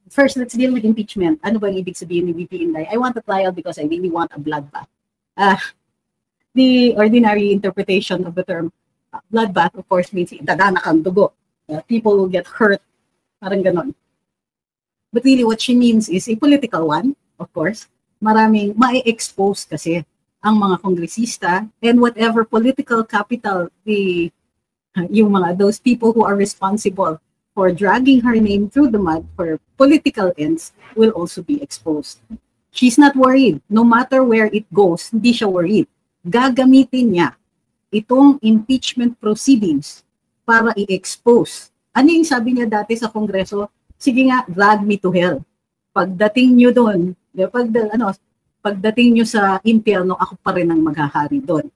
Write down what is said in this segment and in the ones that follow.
first, let's deal with impeachment. Ano ba ang ibig sabihin ni VP Inday? I want a trial because I really want a bloodbath. The ordinary interpretation of the term bloodbath, of course, means dadanak ang dugo. People will get hurt, parang ganon. But really, what she means is a political one, of course. Maraming ma-expose kasi ang mga kongresista and whatever political capital those people who are responsible for dragging her name through the mud for political ends will also be exposed. She's not worried. No matter where it goes, hindi siya worried. Gagamitin niya itong impeachment proceedings para i-expose. Ano yung sabi niya dati sa Kongreso? Sige nga, drag me to hell. Pagdating niyo doon, pagdating niyo sa impyerno, ako pa rin ang maghahari doon.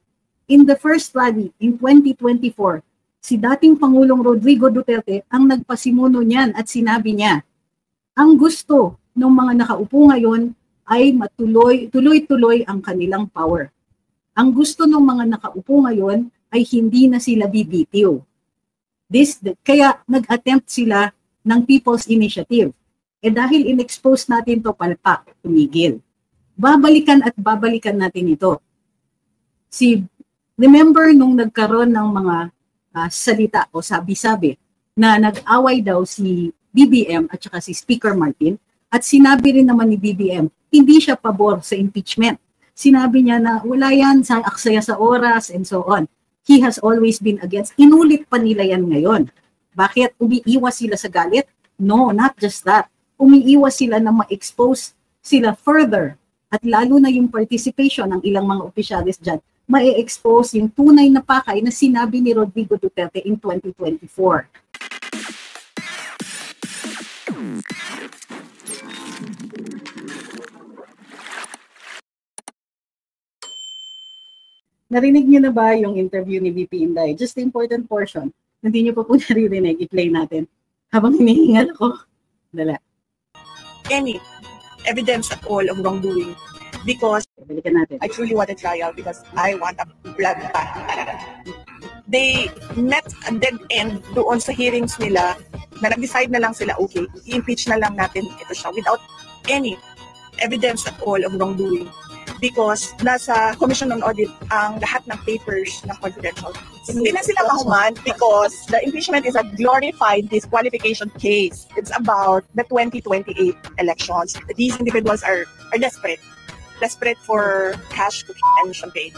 In the first rally, in 2024, si dating Pangulong Rodrigo Duterte ang nagpasimuno niyan at sinabi niya, ang gusto ng mga nakaupo ngayon ay tuloy-tuloy ang kanilang power. Ang gusto ng mga nakaupo ngayon ay hindi na sila bibitiw. Kaya nag-attempt sila ng People's Initiative. Dahil in-expose natin to palpak, tumigil. Babalikan at babalikan natin ito. Remember nung nagkaroon ng mga salita o sabi-sabi na nag-away daw si BBM at saka si Speaker Martin at sinabi rin naman ni BBM, hindi siya pabor sa impeachment. Sinabi niya na wala yan, aksaya sa oras and so on. He has always been against. Inulit pa nila yan ngayon. Bakit? Umiiwas sila sa galit? No, not just that. Umiiwas sila na ma-expose sila further. At lalo na yung participation ng ilang mga opisyalis dyan, ma-expose yung tunay na pakay na sinabi ni Rodrigo Duterte in 2024. Narinig niyo na ba yung interview ni VP Inday? Just the important portion. Hindi niyo pa po naririnig, i-play natin. Habang hinihingal ako. Dala. Any evidence at all of wrongdoing because I truly want a trial because I want a bloodbath. They met a dead end doon sa hearings nila na nag-decide na lang sila, okay, i-impeach na lang natin ito siya without any evidence at all of wrongdoing. Because nasa Commission on Audit ang lahat ng papers na confidential. Hindi na sila mahuman because the impeachment is a glorified disqualification case. It's about the 2028 elections. These individuals are desperate for cash and champagne.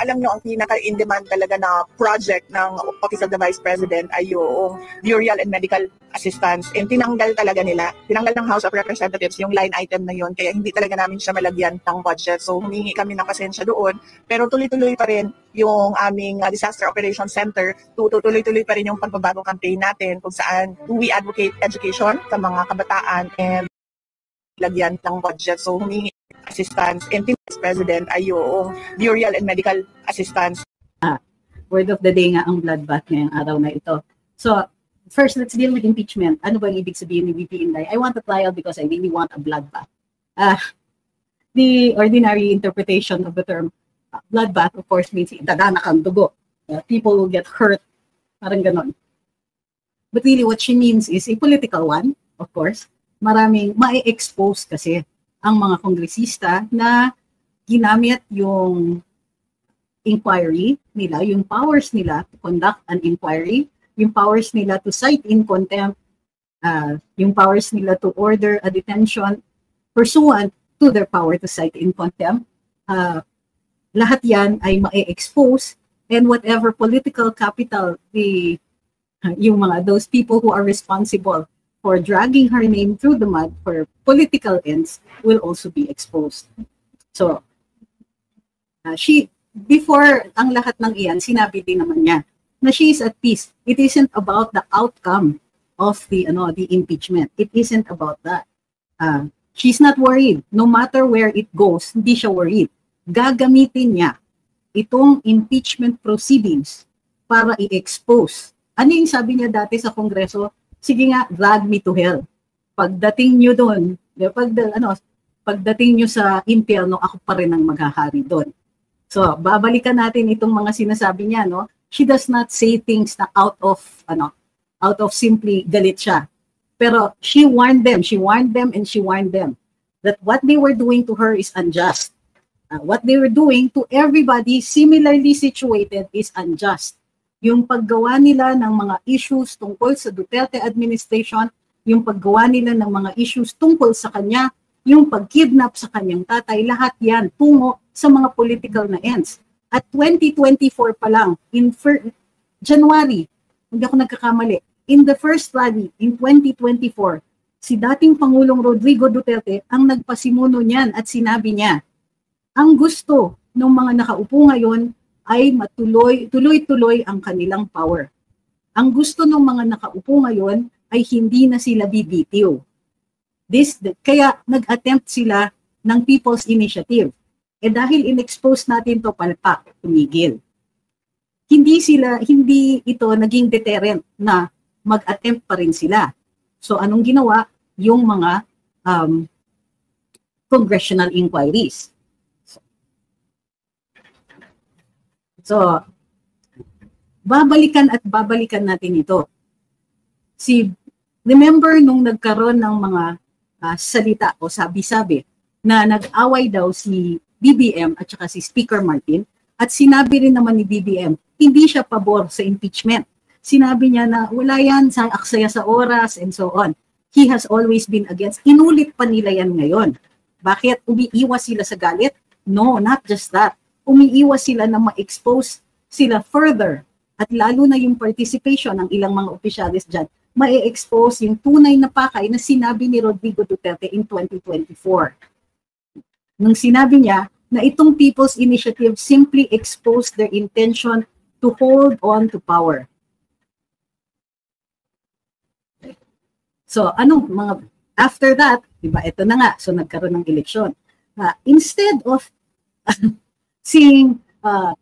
Alam nyo, ang pinaka-in-demand talaga na project ng Office of the Vice President ay yung burial and medical assistance. And tinanggal ng House of Representatives yung line item na yun, kaya hindi talaga namin siya malagyan ng budget. So humingi kami ng pasensya doon, pero tuloy-tuloy pa rin yung aming Disaster Operations Center, tuloy-tuloy pa rin yung pagbabagong campaign natin kung saan we advocate education sa mga kabataan and lagyan ng budget. So humingi assistance and Vice President ay yung burial and medical assistance. Word of the day nga ang bloodbath ngayong araw na ito. So, first, let's deal with impeachment. Ano ba ang ibig sabihin ni VP Inday? I want a trial because I really want a bloodbath. The ordinary interpretation of the term bloodbath, of course, means dadanak ang dugo. People will get hurt. Parang ganon. But really, what she means is a political one, of course. Maraming ma-expose kasi ang mga kongresista na ginamit yung inquiry nila, yung powers nila to conduct an inquiry, yung powers nila to cite in contempt, yung powers nila to order a detention pursuant to their power to cite in contempt. Lahat yan ay ma-expose and whatever political capital those people who are responsible for dragging her name through the mud for political ends will also be exposed. So, before ang lahat ng iyan, sinabi din naman niya na she is at peace. It isn't about the outcome of the impeachment. It isn't about that. She's not worried. No matter where it goes, hindi siya worried. Gagamitin niya itong impeachment proceedings para i-expose. Ano yung sabi niya dati sa Kongreso? Sige nga, drag me to hell. Pagdating nyo doon, pagdating nyo sa impyerno, ako pa rin ang maghahari doon. So, babalikan natin itong mga sinasabi niya, no? She does not say things na out of simply galit siya. Pero she warned them and she warned them that what they were doing to her is unjust. What they were doing to everybody similarly situated is unjust. Yung paggawa nila ng mga issues tungkol sa Duterte administration, yung paggawa nila ng mga issues tungkol sa kanya, yung pagkidnap sa kanyang tatay, lahat yan tungo sa mga political na ends. At 2024 pa lang, in January, hindi ako nagkakamali, in the first rally in 2024, si dating Pangulong Rodrigo Duterte ang nagpasimuno niyan at sinabi niya, ang gusto ng mga nakaupo ngayon ay tuloy-tuloy ang kanilang power. Ang gusto ng mga nakaupo ngayon ay hindi na sila bibitiw. Kaya nag-attempt sila ng People's Initiative. Dahil in-expose natin to palpak, tumigil. Hindi ito naging deterrent na mag-attempt pa rin sila. So anong ginawa? Yung mga congressional inquiries. So, babalikan natin ito. Remember nung nagkaroon ng mga salita o sabi-sabi na nag-away daw si BBM at saka si Speaker Martin, at sinabi rin naman ni BBM, hindi siya pabor sa impeachment. Sinabi niya na wala yan, aksaya sa oras and so on. He has always been against. Inulit pa nila yan ngayon. Bakit? Umiiwas sila sa galit? No, not just that. Umiiwas sila na ma-expose sila further. At lalo na yung participation ng ilang mga opisyalis dyan, ma-expose yung tunay na pakay na sinabi ni Rodrigo Duterte in 2024. Nung sinabi niya na itong People's Initiative simply exposed their intention to hold on to power. So, after that, diba, ito na nga, so nagkaroon ng eleksyon. Instead of seeing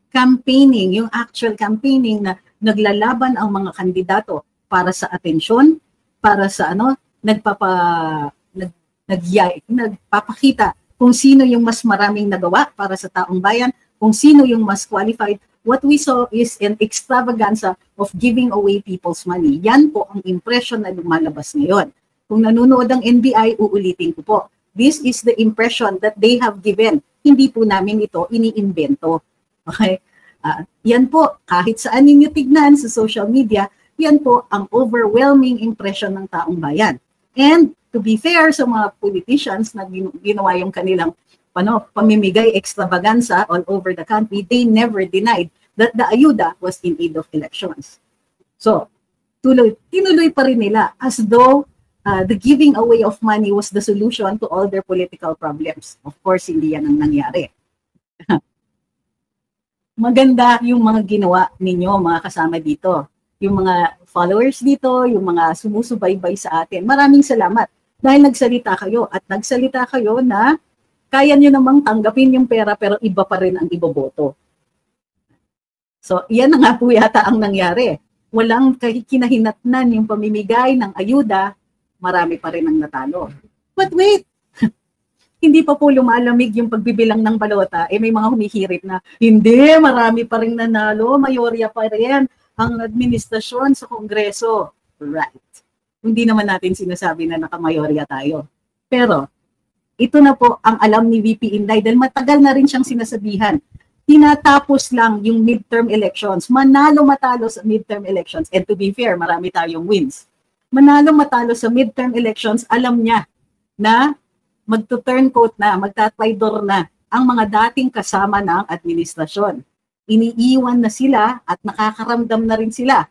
campaigning, yung actual campaigning na naglalaban ang mga kandidato para sa atensyon, para sa nagpapakita kung sino yung mas maraming nagawa para sa taong bayan, kung sino yung mas qualified, what we saw is an extravaganza of giving away people's money. Yan po ang impression na lumalabas ngayon. Kung nanonood ang NBI, uulitin ko po. This is the impression that they have given. Hindi po namin ito iniimbento. Okay? Yan po, kahit saan ninyo tignan sa social media, yan po ang overwhelming impression ng taong bayan. And to be fair sa mga politicians na ginawa yung kanilang pamimigay extravaganza all over the country, they never denied that the ayuda was in aid of elections. So, tinuloy pa rin nila as though the giving away of money was the solution to all their political problems. Of course, hindi yan ang nangyari. Maganda yung mga ginawa ninyo, mga kasama dito. Yung mga followers dito, yung mga sumusubaybay sa atin. Maraming salamat dahil nagsalita kayo at nagsalita kayo na kaya nyo namang tanggapin yung pera pero iba pa rin ang iboboto. So, yan na nga po yata ang nangyari. Walang kinahinatnan yung pamimigay ng ayuda, marami pa rin ang natalo. But wait, hindi pa po lumalamig yung pagbibilang ng balota, may mga humihirit na, hindi, marami pa rin nanalo, mayorya pa rin ang administrasyon sa Kongreso. Right. Hindi naman natin sinasabi na nakamayorya tayo. Pero, ito na po ang alam ni VP Inday dahil matagal na rin siyang sinasabihan. Tinatapos lang yung midterm elections. Manalo-matalo sa midterm elections. And to be fair, marami tayong wins. Manalo-matalo sa midterm elections, alam niya na magto-turncoat na, magtatwaydor na ang mga dating kasama ng administrasyon. Iniiwan na sila at nakakaramdam na rin sila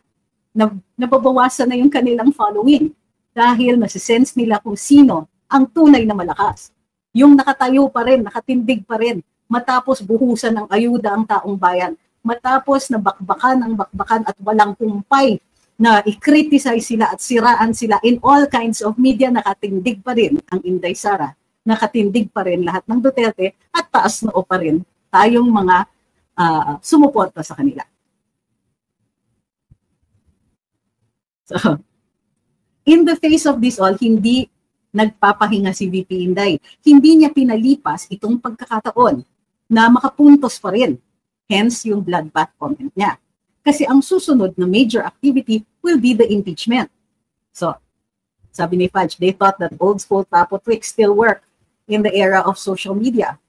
na nababawasan na yung kanilang following dahil nasisense nila kung sino ang tunay na malakas. Yung nakatayo pa rin, nakatindig pa rin, matapos buhusan ng ayuda ang taong bayan, matapos na bakbakan at walang kumpay na i-criticize sila at siraan sila in all kinds of media, nakatindig pa rin ang Inday Sara, nakatindig pa rin lahat ng Duterte at taas noo pa rin tayong mga sumuporta sa kanila. So, in the face of this all, hindi nagpapahinga si VP Inday. Hindi niya pinalipas itong pagkakataon na makapuntos pa rin. Hence, yung bloodbath comment niya. Kasi ang susunod na major activity will be the impeachment. So, Sabi ni Fudge, they thought that old school tapo tricks still work in the era of social media.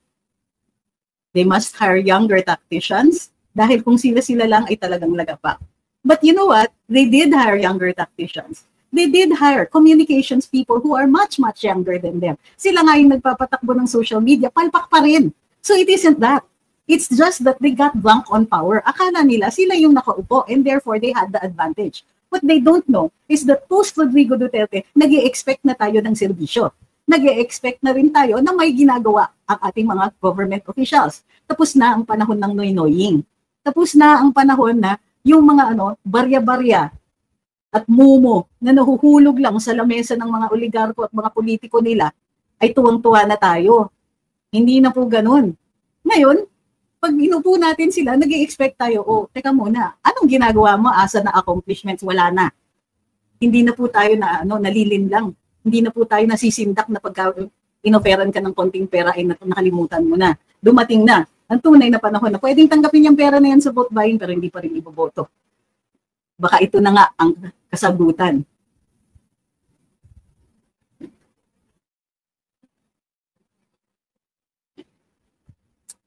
They must hire younger tacticians dahil kung sila-sila lang ay talagang lagapak. But you know what? They did hire younger tacticians. They did hire communications people who are much, much younger than them. Sila nga yung nagpapatakbo ng social media, palpak pa rin. So it isn't that. It's just that they got drunk on power. Akala nila sila yung nakaupo and therefore they had the advantage. What they don't know is that post-Rodrigo Duterte, nag-i-expect na tayo ng serbisyo. Nag-i-expect na rin tayo na may ginagawa ang ating mga government officials. Tapos na ang panahon ng noy-noying. Tapos na ang panahon na yung mga barya-barya at mumo na nahuhulog lang sa lamesa ng mga oligarko at mga politiko nila ay tuwang-tuwa na tayo. Hindi na po ganun. Ngayon, pag inupo natin sila, nag-i-expect tayo, oh, teka muna, anong ginagawa mo? Asa na accomplishments? Wala na. Hindi na po tayo na nalilin lang. Hindi na po tayo nasisindak na pagka inoferan ka ng konting pera ay nakalimutan mo na. Dumating na ang tunay na panahon na pwedeng tanggapin yung pera na yan sa vote buying pero hindi pa rin iboboto. Baka ito na nga ang kasagutan.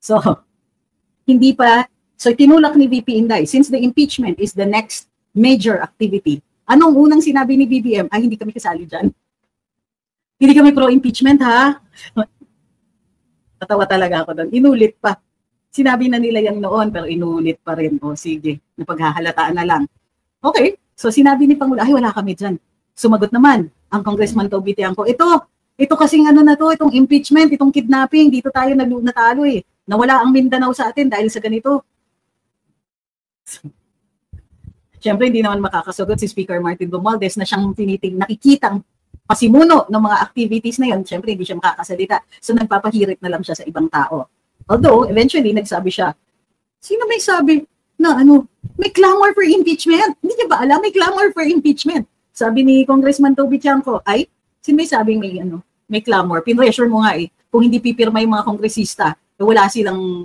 So, tinulak ni VP Inday, since the impeachment is the next major activity, anong unang sinabi ni BBM? Ay, hindi kami kasali dyan. Hindi kami pro-impeachment, ha? Tatawa talaga ako doon. Inulit pa. Sinabi na nila yan noon, pero inulit pa rin. O sige, napaghahalataan na lang. Okay, so sinabi ni Pangulo, ay wala kami dyan. Sumagot naman ang Congressman Toby Tiangco, ito kasing itong impeachment, itong kidnapping, dito tayo natalo eh. Nawala ang Mindanao sa atin dahil sa ganito. Siyempre, hindi naman makakasagot si Speaker Martin Romualdez na siyang nakikitang pasimuno ng mga activities na yun. Siyempre, hindi siya makakasalita. So, nagpapahirit na lang siya sa ibang tao. Although, eventually, nagsabi siya, sino may sabi na may clamor for impeachment? Hindi niya ba alam? May clamor for impeachment. Sabi ni Congressman Toby Tiangco, ay, sino may sabing may clamor? Pinressure mo nga eh. Kung hindi pipirma yung mga kongresista, wala silang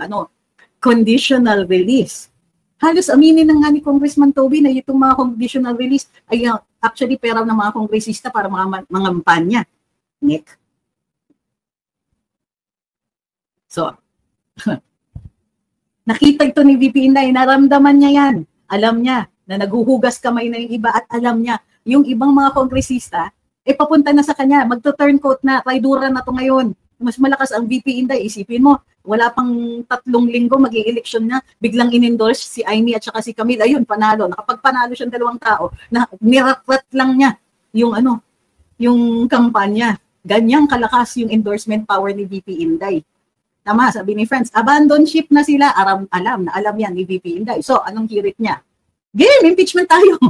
conditional release. Halos aminin na nga ni Congressman Toby na itong mga conditional release ay actually pera ng mga kongresista para mga kampanya. Nick. So, nakita ito ni VP Inday, naramdaman niya yan. Alam niya na naguhugas kamay na yung iba at alam niya yung ibang mga kongresista papunta na sa kanya, magto-turncoat na, traidura na to ngayon. Mas malakas ang VP Inday, isipin mo, wala pang 3 linggo, mag-i-election na, biglang in-endorse si Amy at saka si Camille, ayun, panalo. Nakapagpanalo siyang 2 tao, na niratrat lang niya yung kampanya. Ganyang kalakas yung endorsement power ni VP Inday. Tama, sabi ni Friends, abandon ship na sila, alam yan ni VP Inday. So, anong hirit niya? Game, impeachment tayo.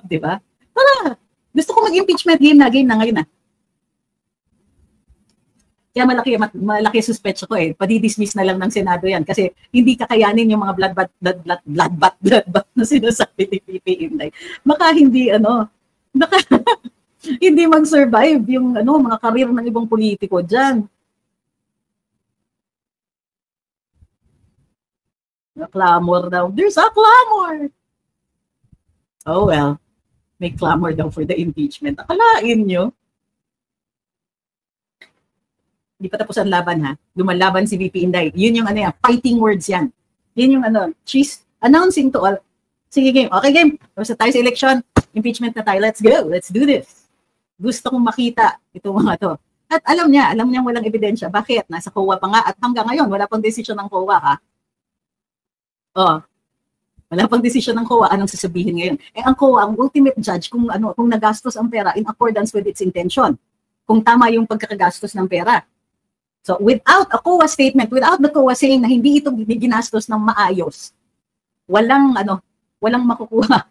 Diba? Tara, gusto ko mag-impeachment, game na ngayon na. Kaya malaki suspect ko Padi-dismiss na lang ng Senado yan kasi hindi kakayanin yung mga bloodbath na sinasabi ni VP Inday. Baka hindi hindi mag-survive yung mga karir ng ibang politiko diyan. Clamor daw. There's a clamor. Oh well. May clamor daw for the impeachment. Akalain nyo. Hindi pa tapos ang laban ha. Lumalaban si VP Inday. Yun yung fighting words yan. Yun yung she's announcing to all. Sige game. Okay game. Tapos tayo sa election. Impeachment na tayo. Let's go. Let's do this. Gusto kong makita itong mga to. At alam niya walang ebidensya. Bakit? Nasa COA pa nga at hanggang ngayon wala pang desisyon ng COA ha. Wala pang desisyon ng COA, anong sasabihin ngayon? Ang COA, ang ultimate judge kung nagastos ang pera in accordance with its intention. Kung tama yung pagkakagastos ng pera. So, without a COA statement, without the COA saying na hindi ito ginastos ng maayos, walang makukuha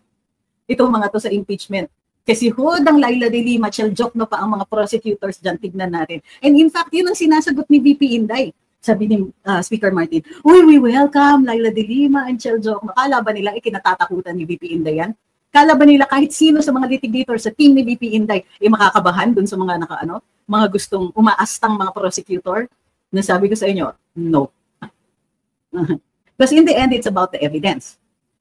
itong mga to sa impeachment. Kasi hodang Laila de Lima, joke pa ang mga prosecutors dyan, tignan natin. And in fact, yun ang sinasagot ni VP Inday. Sabi ni Speaker Martin, we welcome Laila de Lima and Cheljok. Kala ba nila ikinatatakutan ni VP Inday yan? Kala ba nila kahit sino sa mga litigators sa team ni VP Inday makakabahan dun sa mga mga gustong umaastang mga prosecutor? Nasabi ko sa inyo, no. Because in the end, it's about the evidence.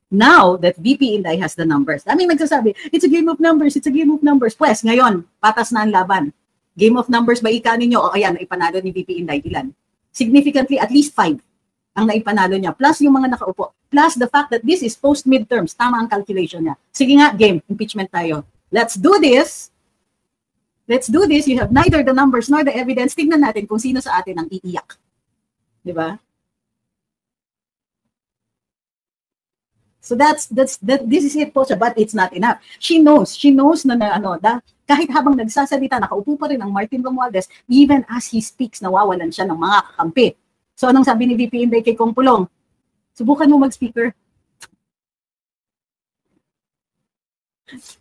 Now that VP Inday has the numbers, daming nagsasabi, it's a game of numbers, it's a game of numbers. Pues, ngayon, patas na ang laban. Game of numbers ba ika ninyo? O ayan, naipanalo ni VP Inday. Ilan? Significantly, at least 5 ang naipanalo niya. Plus yung mga nakaupo. Plus the fact that this is post-midterms. Tama ang calculation niya. Sige nga, game. Impeachment tayo. Let's do this. Let's do this. You have neither the numbers nor the evidence. Tignan natin kung sino sa atin ang iiyak. Diba? So this is it po siya, but it's not enough. She knows na kahit habang nagsasalita, nakaupo pa rin ang Martin Romualdez, even as he speaks, nawawalan siya ng mga kakampi. So anong sabi ni VP Inday kay Kong Pulong? Subukan mo mag-speaker.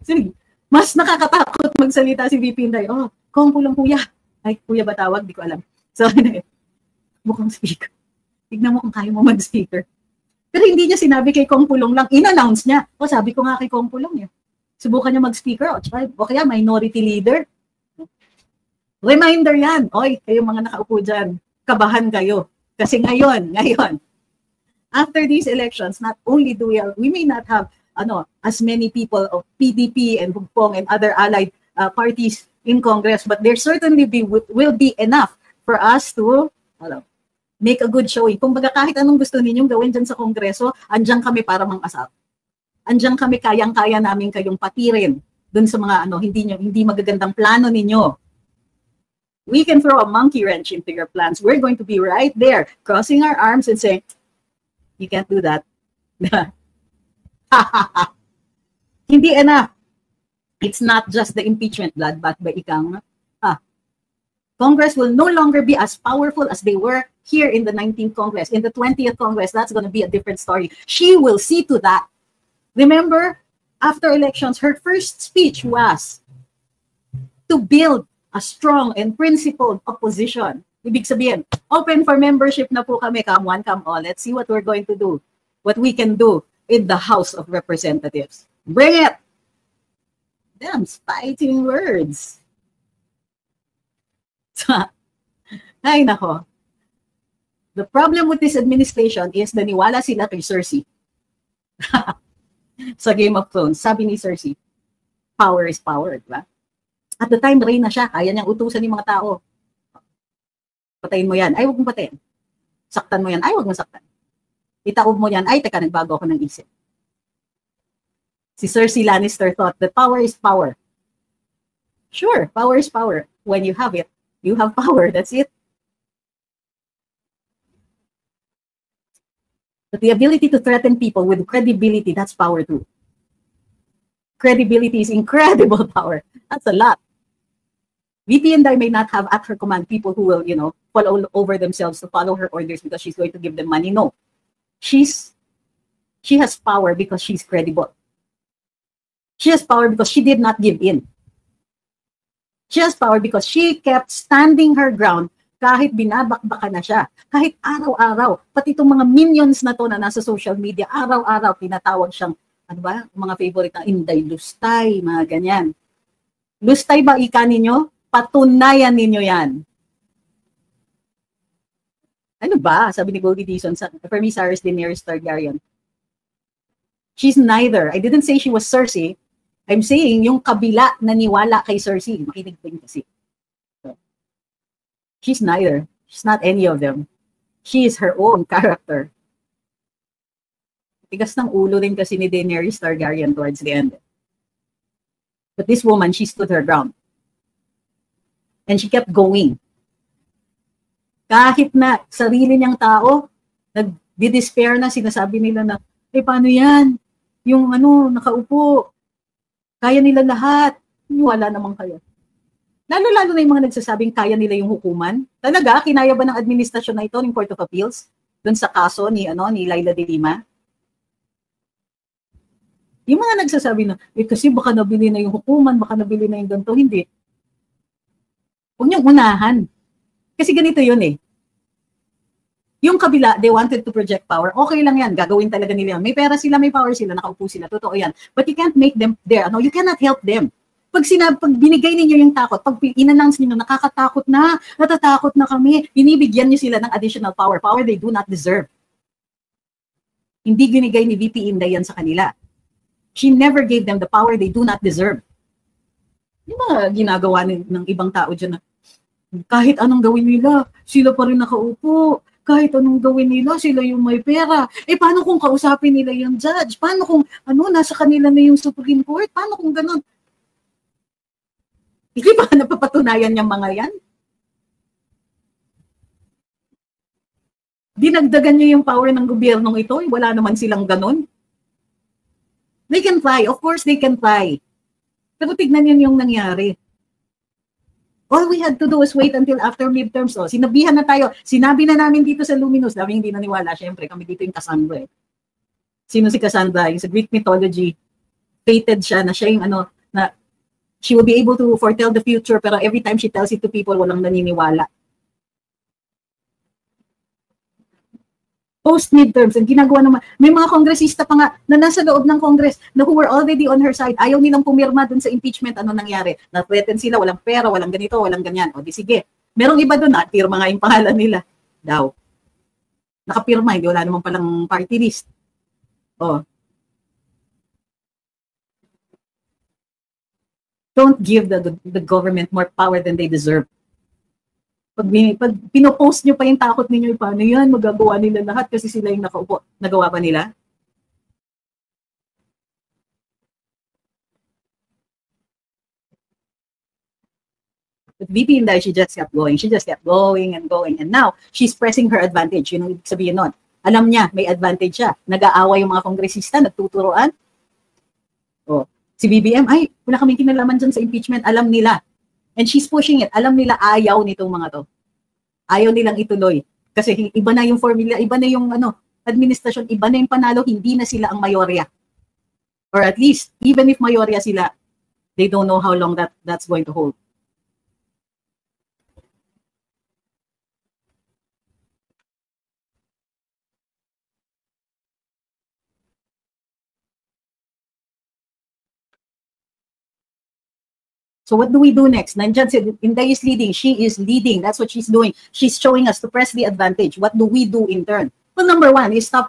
Sige, mas nakakatakot magsalita si VP Inday. Oh, Kong Pulong kuya. Ay, kuya ba tawag? Di ko alam. So, mukhang speaker. Tignan mo kung kaya mo mag-speaker. Pero hindi niya sinabi kay Kong Pulong lang, in-announce niya. O sabi ko nga kay Kong Pulong niya. Subukan niya mag-speaker o kaya minority leader. Reminder yan. Oy, kayong mga nakaupo dyan, kabahan kayo. Kasi ngayon, after these elections, not only do we may not have as many people of PDP and Hugpong and other allied parties in Congress, but there certainly will be enough for us to make a good showing. Kung baga kahit anong gusto ninyong gawin dyan sa Kongreso, andyan kami para mang-asap. Andyan kami, kayang-kaya namin kayong patirin dun sa mga hindi magagandang plano ninyo. We can throw a monkey wrench into your plans. We're going to be right there, crossing our arms and saying, you can't do that. Hindi enough. It's not just the impeachment bloodbath by ikang Congress will no longer be as powerful as they were here in the 19th Congress. In the 20th Congress, that's going to be a different story. She will see to that. Remember, after elections, her first speech was to build a strong and principled opposition. Ibig sabihin, open for membership na po kami, come one, come all. Let's see what we're going to do, what we can do in the House of Representatives. Bring it! Damn, fighting words. Ay, nako. The problem with this administration is naniwala sila kay Cersei. Sa Game of Thrones, sabi ni Cersei, power is power, diba? At the time, reyna siya, kaya niyang utusan ng mga tao. Patayin mo yan, ay huwag mong patayin. Saktan mo yan, ay huwag mong saktan. Itaob mo yan, ay teka, nagbago ako ng isip. Si Cersei Lannister thought that power is power. Sure, power is power. When you have it, you have power, that's it. But the ability to threaten people with credibility, that's power too. Credibility is incredible power. That's a lot. VP Inday may not have at her command people who will, fall all over themselves to follow her orders because she's going to give them money. No. She has power because she's credible. She has power because she did not give in. She has power because she kept standing her ground kahit binabakbaka na siya. Kahit araw-araw, pati itong mga minions na to na nasa social media, araw-araw tinatawag siyang, mga favorite na Inday Lustay, mga ganyan. Lustay ba ika ninyo? Patunayan ninyo yan. Ano ba? Sabi ni Goldie Dizon, for me, Sarah's Daenerys Targaryen. She's neither. I didn't say she was Cersei. I'm saying yung kabila naniwala kay Cersei. Makinig din kasi. So, she's neither. She's not any of them. She is her own character. Tigas ng ulo din kasi ni Daenerys Targaryen towards the end. But this woman, she stood her ground. And she kept going. Kahit na sarili niyang tao, nag-despair na, sinasabi nila na, paano yan? Yung nakaupo, kaya nila lahat. Wala naman kaya. Lalo-lalo na yung mga nagsasabing kaya nila yung hukuman. Talaga, kinaya ba ng administrasyon na ito ng Court of Appeals dun sa kaso ni Laila de Lima? Yung mga nagsasabi na, kasi baka nabili na yung hukuman, baka nabili na yung ganito. Hindi. Huwag niyong unahan. Kasi ganito yun eh. Yung kabila, they wanted to project power. Okay lang yan, gagawin talaga nila yan. May pera sila, may power sila, nakaupo sila, totoo yan. But you can't make them there. You cannot help them. Pag binigay ninyo yung takot, pag in-announce ninyo, nakakatakot na, natatakot na kami, binibigyan nyo sila ng additional power. Power they do not deserve. Hindi binigay ni VP Inday yan sa kanila. She never gave them the power they do not deserve. Yung mga ginagawa ng ibang tao dyan na kahit anong gawin nila, sila pa rin nakaupo. Kahit anong gawin nila, sila yung may pera. Eh, paano kung kausapin nila yung judge? Paano kung nasa kanila na yung Supreme Court? Paano kung ganun? Hindi ba napapatunayan yung mga yan? Dinagdagan niyo yung power ng gobyernong ito, wala naman silang ganun. They can fly. Of course, they can fly. Pero tignan niyo yung nangyari. All we had to do was wait until after midterms. Sinabihan na tayo. Sinabi na namin dito sa Luminous. Dami hindi naniwala. Siyempre, kami dito yung Cassandra. Sino si Cassandra? Yung sa Greek mythology, fated siya na siya yung na she will be able to foretell the future, pero every time she tells it to people, walang naniniwala. Post-midterms, ang ginagawa naman, may mga kongresista pa nga na nasa loob ng Congress na who were already on her side, ayaw nilang pumirma dun sa impeachment, ano nangyari? Na-threaten sila, walang pera, walang ganito, walang ganyan. O di sige, merong iba dun, pirma nga yung pangalan nila. Daw. Nakapirma, hindi wala naman palang party list. Don't give the government more power than they deserve. Pag pinopost nyo pa yung takot ninyo, paano yan? Magagawa nila lahat kasi sila yung nakaupo. Nagawa ba nila? But VP Inday, she just kept going. She just kept going and going. And now, she's pressing her advantage. Yun ang ibig sabihin nun. Alam niya, may advantage siya. Nag-aaway yung mga kongresista, nagtuturoan. Si BBM, ay, wala kaming kinalaman dyan sa impeachment. Alam nila. And she's pushing it. Alam nila ayaw nitong mga to. Ayaw nilang ituloy. Kasi iba na yung formula, iba na yung administrasyon, iba na yung panalo, hindi na sila ang mayorya. Or at least, even if mayorya sila, they don't know how long that's going to hold. So what do we do next? Nandiyan si Inday is leading. She is leading. That's what she's doing. She's showing us to press the advantage. What do we do in turn? Well, number one is stop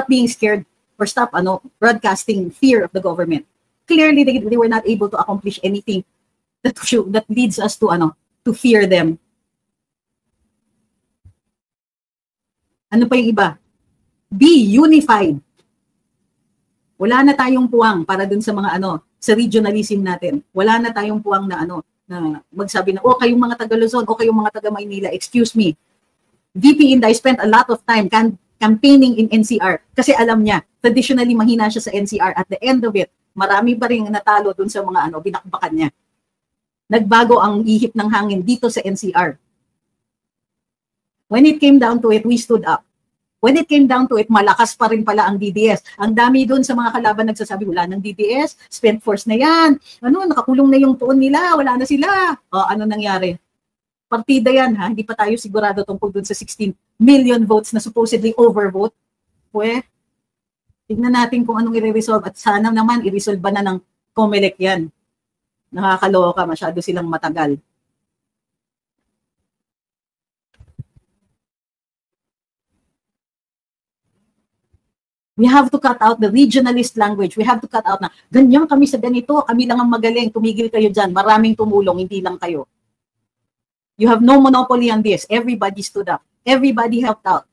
being scared or stop broadcasting fear of the government. Clearly, they were not able to accomplish anything that leads us to fear them. Ano pa yung iba? Be unified. Wala na tayong puwang para dun sa mga sa regionalism natin. Wala na tayong puwang na na magsabi na, kayong mga taga Luzon, kayong mga taga Maynila, excuse me. VP Inday spent a lot of time campaigning in NCR kasi alam niya, traditionally mahina siya sa NCR. At the end of it, marami pa rin natalo dun sa mga binakbakan niya. Nagbago ang ihip ng hangin dito sa NCR. When it came down to it, we stood up. When it came down to it, malakas pa rin pala ang DDS. Ang dami doon sa mga kalaban nagsasabi, wala ng DDS, spent force na yan. Nakakulong na yung tuon nila, wala na sila. Ano nangyari? Partida yan, ha? Hindi pa tayo sigurado tungkol doon sa 16 million votes na supposedly overvote. Tignan natin kung anong i-resolve at sana naman i-resolve ba na ng COMELEC yan. Nakakaloka, masyado silang matagal. We have to cut out the regionalist language. We have to cut out na, ganyan kami sa ganito, kami lang ang magaling, tumigil kayo dyan, maraming tumulong, hindi lang kayo. You have no monopoly on this. Everybody stood up. Everybody helped out.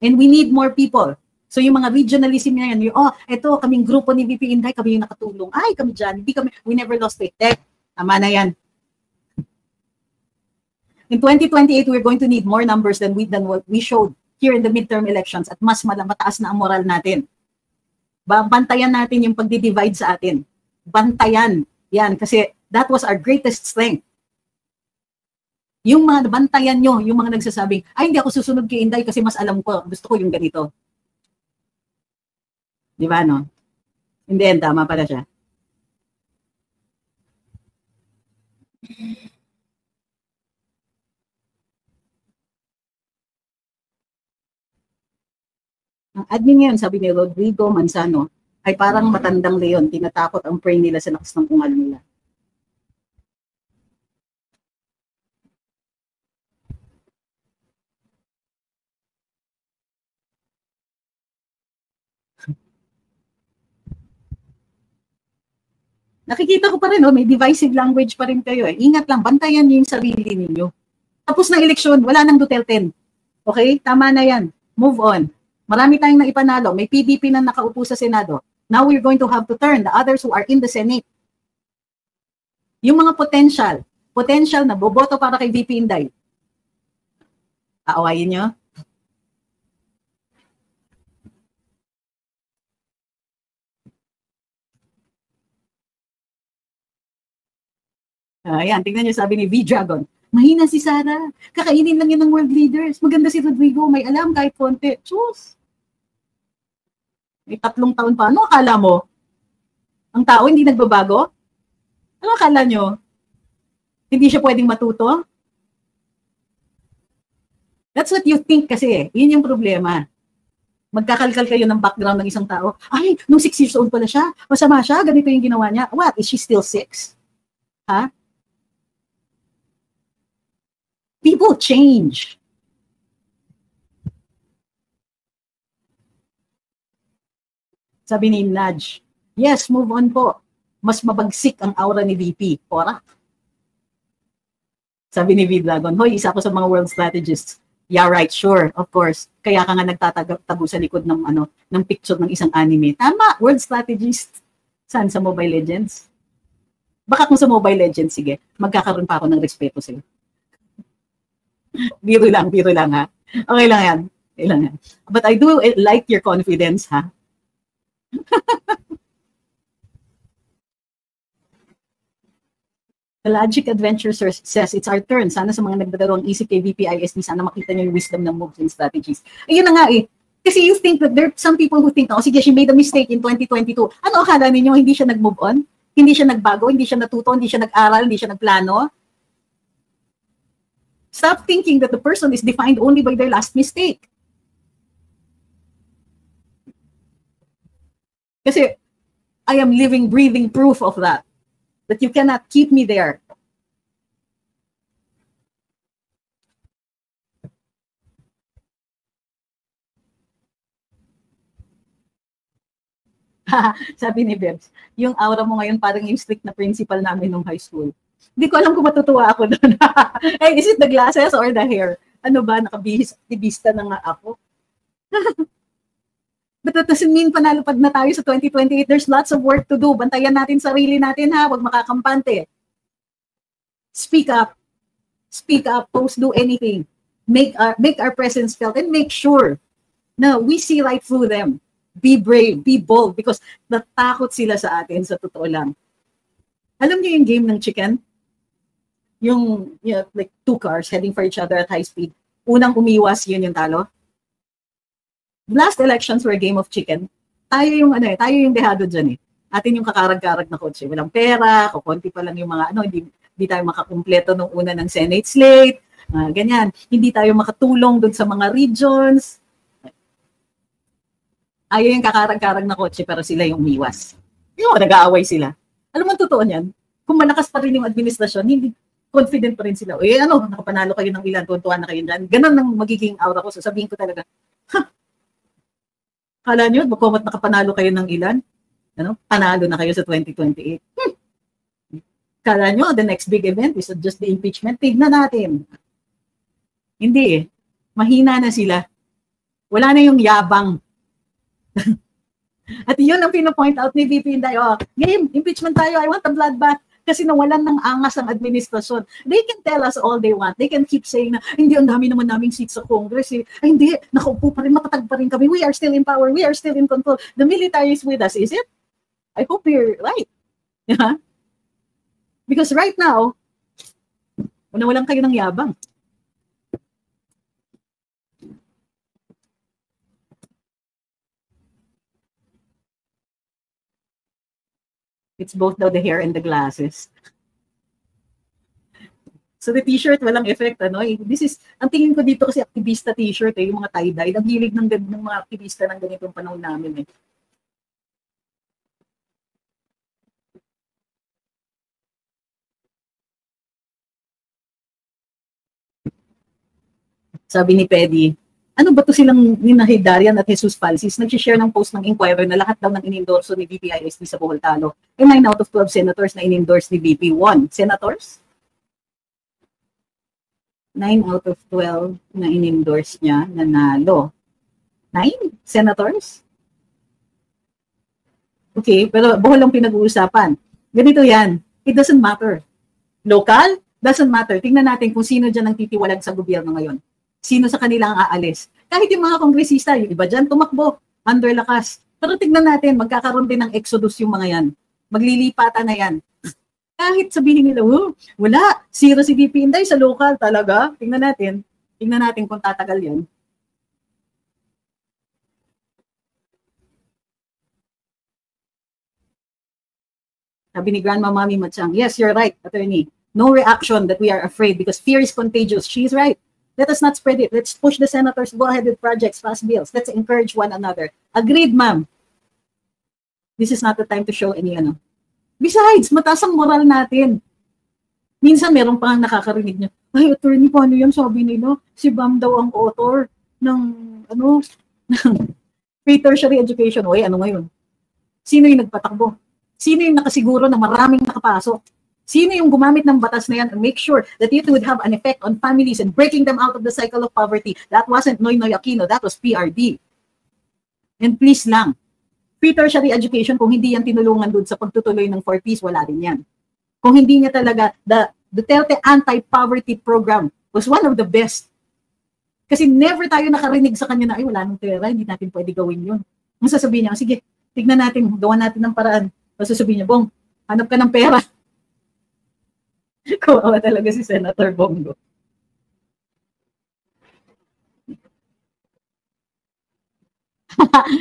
And we need more people. So yung mga regionalism na yan, eto, kaming grupo ni VP Inday, kami yung nakatulong. Ay, kami dyan, we never lost faith. Tama na yan. In 2028, we're going to need more numbers than what we showed here in the midterm elections at mas mataas na ang moral natin. Bantayan natin yung pagdi-divide sa atin. Bantayan. Yan, kasi that was our greatest strength. Yung mga bantayan nyo, yung mga nagsasabing, ay hindi ako susunod kay Inday kasi mas alam ko, gusto ko yung ganito. Di ba, no? Hindi, tama pala siya. Ang admin ngayon, sabi ni Rodrigo Manzano, ay parang matandang leon, tinatakot ang prey nila sa lakas ng ungal nila. Nakikita ko pa rin, may divisive language pa rin kayo. Ingat lang, bantayan niyo yung sarili ninyo. Tapos na eleksyon, wala nang Duterte. Okay? Tama na yan. Move on. Marami tayong naipanalo. May PDP na nakaupo sa Senado. Now we're going to have to turn the others who are in the Senate. Yung mga potential na boboto para kay VP Inday. Aawayin nyo? Ayan, tingnan nyo sabi ni V-Dragon. Mahina si Sara. Kakainin lang yan ng world leaders. Maganda si Rodrigo. May alam kahit konti. Chus! May 3 taon pa. Ano akala mo? Ang tao hindi nagbabago? Ano akala nyo? Hindi siya pwedeng matuto? That's what you think kasi. Yun yung problema. Magkakalkal kayo ng background ng isang tao. Ay, nung 6 years old pala siya. Masama siya. Ganito yung ginawa niya. What? Is she still 6? Ha? People change. Sabi ni Nudge, yes, move on po. Mas mabagsik ang aura ni VP. Ora. Sabi ni V-Dragon, hoy, isa ko sa mga world strategists. Yeah, right, sure, of course. Kaya ka nga nagtatago sa likod ng picture ng isang anime. Tama, world strategist. Saan? Sa Mobile Legends? Baka kung sa Mobile Legends, sige, magkakaroon pa ako ng respeto sa'yo. Biro lang ha. Okay lang yan. Okay lang yan. But I do like your confidence, ha? The Logic Adventure says, it's our turn. Sana sa mga nagdadaro ang isip kay VPISD, sana makita niyo yung wisdom ng moves and strategies. Ayun na nga eh. Kasi you think that there are some people who think, oh sige, she made a mistake in 2022. Ano akala ninyo, hindi siya nag-move on? Hindi siya nagbago? Hindi siya natuto? Hindi siya nag-aral? Hindi siya nagplano? Stop thinking that the person is defined only by their last mistake. Kasi I am living, breathing proof of that. That you cannot keep me there. Sabi ni Bebs, yung aura mo ngayon parang yung strict na principal namin nung high school. Hindi ko alam kung matutuwa ako doon. Hey, is it the glasses or the hair? Ano ba, nakabihis-tibista na nga ako. But that doesn't mean panalupad na tayo sa 2028. There's lots of work to do. Bantayan natin sarili natin ha, huwag makakampante. Speak up. Speak up, post, do anything. Make our presence felt and make sure na we see right through them. Be brave, be bold, because natakot sila sa atin sa totoo lang. Alam niyo yung game ng chicken? Yung like 2 cars heading for each other at high speed. Unang umiwas, yun yung talo. Last elections were a game of chicken. Tayo yung tayo yung dehado diyan eh. Atin yung kakarag-karag na kotse. Walang pera, kukunti pa lang yung mga hindi tayo makakumpleto nung una ng Senate slate. Ganyan. Hindi tayo makatulong dun sa mga regions. Ayaw yung kakarag-karag na kotse pero sila yung umiwas. Yung nag-aaway sila. Alam mo, totoo niyan. Kung malakas pa rin yung administrasyon, hindi confident pa rin sila. Nakapanalo kayo ng ilan, tuwan na kayo dyan. Ganon ang magiging aura ko. Sasabihin ko talaga, kala nyo, bukomot nakapanalo kayo ng ilan? Panalo na kayo sa 2028. Kala nyo, the next big event is just the impeachment. Tignan natin. Hindi eh. Mahina na sila. Wala na yung yabang. At yun ang pino-point out ni VP Inday. Game, impeachment tayo. I want a bloodbath. Kasi nawalan ng angas ang administrasyon. They can tell us all they want. They can keep saying na, hindi, ang dami naman naming seats sa Congress. Ay, hindi, nakaupo pa rin, matatag pa rin kami. We are still in power. We are still in control. The military is with us, is it? I hope you're right. Yeah? Because right now, nawalan kayo ng yabang. It's both daw the hair and the glasses. So the t-shirt, walang effect, This is, ang tingin ko dito kasi aktivista t-shirt, yung mga tie-dye. Ang hilig ng mga aktivista ng ganitong panahon namin, Sabi ni Pedi, ano ba to silang ni Darian at Jesus Falsis, nag-share ng post ng Inquirer na lahat daw ng inendorso ni VP ISD sa Bohol talo. 9 out of 12 senators na inendorse ni VP. 1 senators? 9 out of 12 na inendorse niya, nanalo. 9 senators? Okay, pero Bohol ang pinag-uusapan. Ganito yan. It doesn't matter. Local? Doesn't matter. Tingnan natin kung sino dyan ang titiwalag sa gobyerno ngayon. Sino sa kanila ang aalis. Kahit yung mga kongresista, yung iba dyan tumakbo, under lakas. Pero tignan natin, magkakaroon din ng exodus yung mga yan. Maglilipatan na yan. Kahit sabihin nila, wala, zero si VP Inday sa local talaga. Tingnan natin kung tatagal yan. Sabi ni Grandma Mami Machang, yes, you're right, attorney. No reaction that we are afraid because fear is contagious. She's right. Let us not spread it. Let's push the senators to go ahead with projects, pass bills. Let's encourage one another. Agreed, ma'am. This is not the time to show any ano. Besides, mataas ang moral natin. Minsan meron pa nakakarinig niya, ay, attorney, paano yan? Sabi nila, si Bam daw ang author ng, ng free tertiary education. O, ano ngayon? Sino yung nagpatakbo? Sino yung nakasiguro na maraming nakapasok? Sino yung gumamit ng batas na yan and make sure that it would have an effect on families and breaking them out of the cycle of poverty? That wasn't Noynoy Aquino, that was PRD. And please lang, free tertiary education, kung hindi yan tinulungan doon sa pagtutuloy ng 4Ps, wala rin yan. Kung hindi niya talaga, the Duterte anti-poverty program was one of the best. Kasi never tayo nakarinig sa kanya na, ay, wala nang pera, hindi natin pwede gawin yun. Ang sasabihin niya, sige, tignan natin, gawa natin ng paraan. Tapos sasabihin niya, Bong, hanap ka ng pera. Kawawa talaga si Senator Bongo.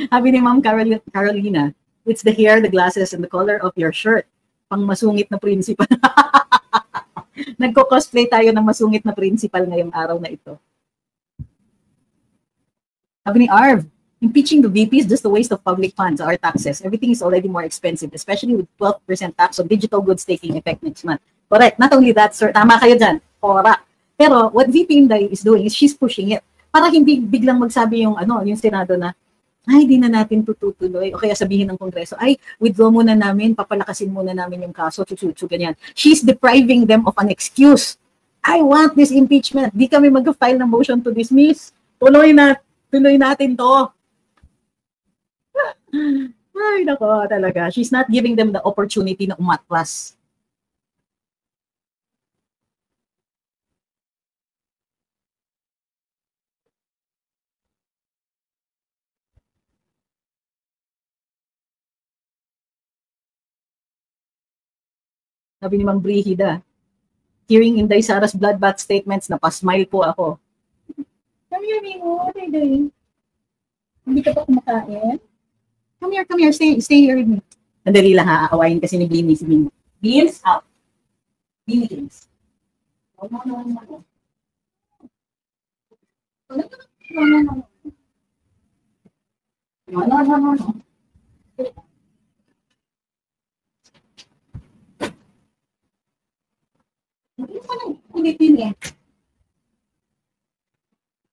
Sabi ni Ma'am Carolina, it's the hair, the glasses, and the color of your shirt. Pang masungit na principal. Nagko-cosplay tayo ng masungit na principal ngayong araw na ito. Sabi ni Arv, impeaching the VP is just a waste of public funds, our taxes. Everything is already more expensive, especially with 12% tax on digital goods taking effect next month. Correct. Not only that, sir, tama kayo dyan. Correct. Pero what VP Inday is doing is she's pushing it. Para hindi biglang magsabi yung, yung Senado na, ay, di na natin tutuloy. O kaya sabihin ng Kongreso, ay, withdraw muna namin, papalakasin muna namin yung kaso, ganyan. She's depriving them of an excuse. I want this impeachment. Di kami mag-file ng motion to dismiss. Tuloy natin to. Ay, nako, talaga. She's not giving them the opportunity na umatras. Sabi ni Ma'am Brihida, hearing Inday Sara's bloodbath statements, napasmile po ako. Come here, Mimo. Hindi ka pa kumakain? Come here. Stay here with me. Sandali lang ha, aawayin kasi ni Beanie si Mimo. Beans out. Beanie Beans. No.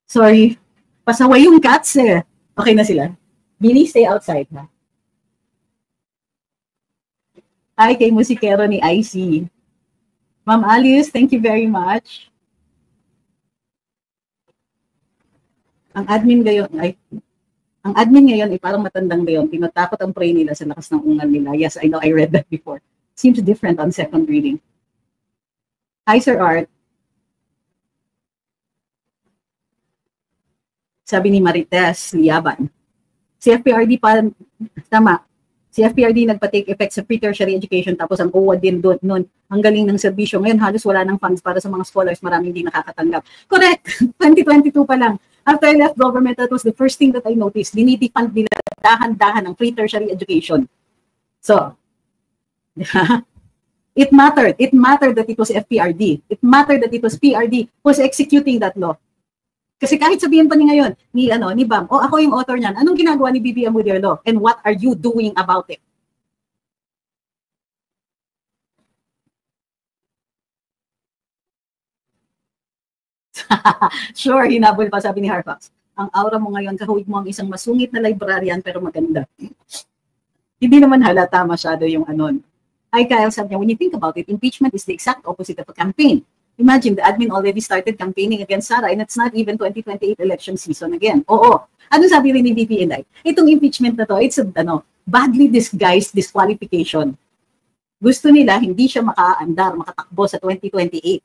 Sorry. Pasaway yung cats eh. Okay na sila. Billy, stay outside ha. Hi kay musikero ni IC. Ma'am Alice, thank you very much. Ang admin ngayon ay parang matandang ngayon. Tinatakot ang pray nila sa lakas ng ungal nila. Yes, I know, I read that before. Seems different on second reading. Hi, Sir Art. Sabi ni Marites Liaban. Si FPRD pa, tama. Si FPRD nagpa-take effect sa pre-tertiary education tapos ang OWA din doon noon. Ang galing ng serbisyo. Ngayon halos wala ng funds para sa mga scholars. Maraming hindi nakakatanggap. Correct. 2022 pa lang. After I left government, that was the first thing that I noticed. Dinidefund nila dahan-dahan ng pre-tertiary education. So, it mattered. It mattered that it was FPRD. It mattered that it was PRD who was executing that law. Kasi kahit sabihin pa ni ngayon, ni Bam, ako yung author niyan, anong ginagawa ni BBM with your law? And what are you doing about it? Sure, hinabol pa, sabi ni Harfax. ang aura mo ngayon, kahawig mo ang isang masungit na librarian pero maganda. Hindi naman halata masyado yung anon. Ay, Kyle, sabi niya, when you think about it, impeachment is the exact opposite of a campaign. Imagine, the admin already started campaigning against Sara and it's not even 2028 election season again. Oo. Ano sabi rin ni VP Inday? Itong impeachment na to, it's a badly disguised disqualification. Gusto nila, hindi siya makaandar, makatakbo sa 2028.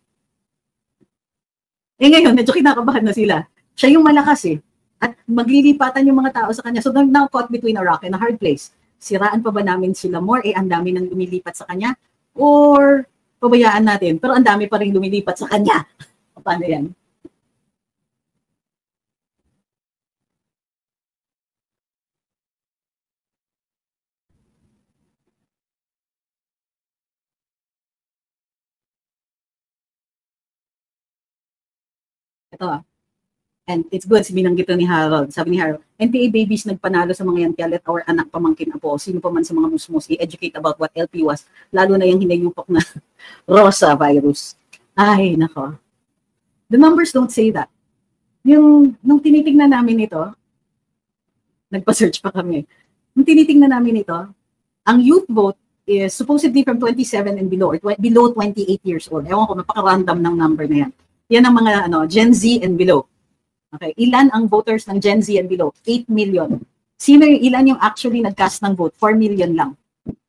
Eh ngayon, medyo kinakabahan na sila. Siya yung malakas eh. At maglilipatan yung mga tao sa kanya. So they're now caught between a rock and a hard place. Siraan pa ba namin sila more? Eh, ang dami nang lumilipat sa kanya? Or pabayaan natin? Pero ang dami pa rin lumilipat sa kanya. Paano yan? Ito. And it's good, binanggit ni Harold. Sabi ni Harold, NPA babies nagpanalo sa mga yantialet or anak pamangkin apo. Sino pa man sa mga musmos, i-educate about what LP was. Lalo na yung hinayupok na Rosa virus. Ay, nako. The numbers don't say that. Nung tinitingnan namin ito, nagpa-search pa kami. Nung tinitingnan namin ito, ang youth vote is supposedly from 27 and below, or below 28 years old. Ewan ko, napaka-random ng number na yan. Yan ang mga Gen Z and below. Okay, ilan ang voters ng Gen Z and below? 8 million. Ilan yung actually nag-cast ng vote? 4 million lang.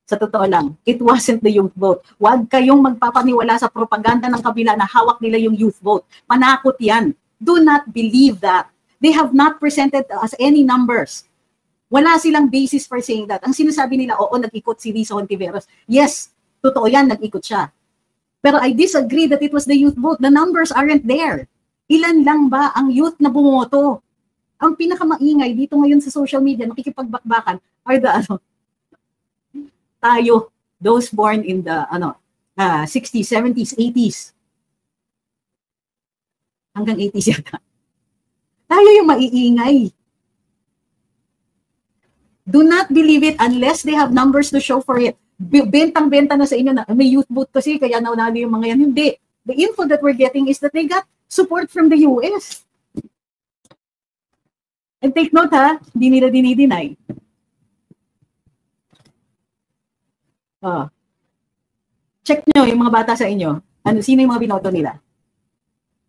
Sa totoo lang, it wasn't the youth vote. Huwag kayong magpapaniwala sa propaganda ng kabila na hawak nila yung youth vote. Panakot yan. Do not believe that. They have not presented us any numbers. Wala silang basis for saying that. Ang sinasabi nila, oo, nag-ikot si Risa Hontiveros. Yes, totoo yan, nag-ikot siya. Pero I disagree that it was the youth vote. The numbers aren't there. Ilan lang ba ang youth na bumoto? Ang pinakamaingay dito ngayon sa social media, nakikipagbakbakan, are the tayo, those born in the 60s, 70s, 80s. Hanggang 80s yata. Tayo yung maiingay. Do not believe it unless they have numbers to show for it. Bentang-benta na sa inyo na may youth vote kasi kaya naunalo yung mga yan. Hindi. The info that we're getting is that they got support from the US. And take note ha, hindi nila dinideny. Check nyo yung mga bata sa inyo. Sino yung mga binoto nila?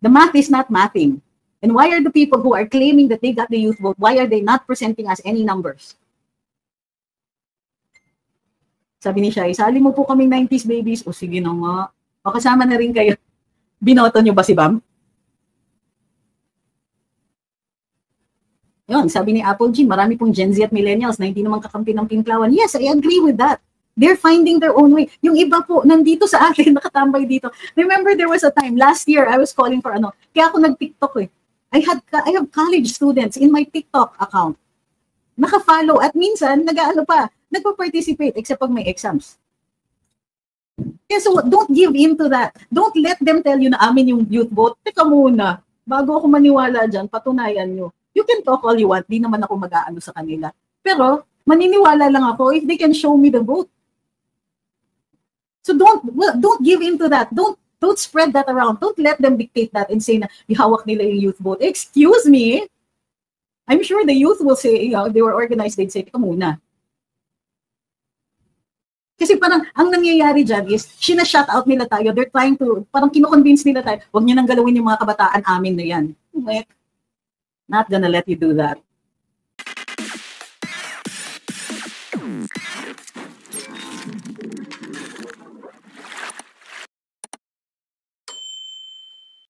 The math is not mathing. And why are the people who are claiming that they got the youth vote, why are they not presenting us any numbers? Sabi ni Shai, sali mo po kaming 90s babies. O sige na nga. O kasama na rin kayo. Binoto nyo ba si Bam? Yun, sabi ni Apple G, marami pong Gen Z at millennials na hindi naman kakampi ng Pinklawan. Yes, I agree with that. They're finding their own way. Yung iba po, nandito sa atin, nakatambay dito. Remember, there was a time, last year, I was calling for kaya ako nag-TikTok eh. I have college students in my TikTok account. Naka-follow at minsan, nagpa-participate except pag may exams. Yeah, so don't give in to that. Don't let them tell you na amin yung youth vote. Teka muna, bago ako maniwala dyan, patunayan nyo. You can talk all you want, di naman ako mag-aano sa kanila. Pero, maniniwala lang ako if they can show me the vote. So don't give in to that. Don't spread that around. Don't let them dictate that and say na ihawak nila yung youth vote. Excuse me. I'm sure the youth will say, they were organized, they'd say, teka muna. Kasi parang, ang nangyayari dyan is, sinashut out nila tayo. They're trying to, parang kino-convince nila tayo, huwag nyo nang galawin yung mga kabataan amin na yan. Not gonna let you do that.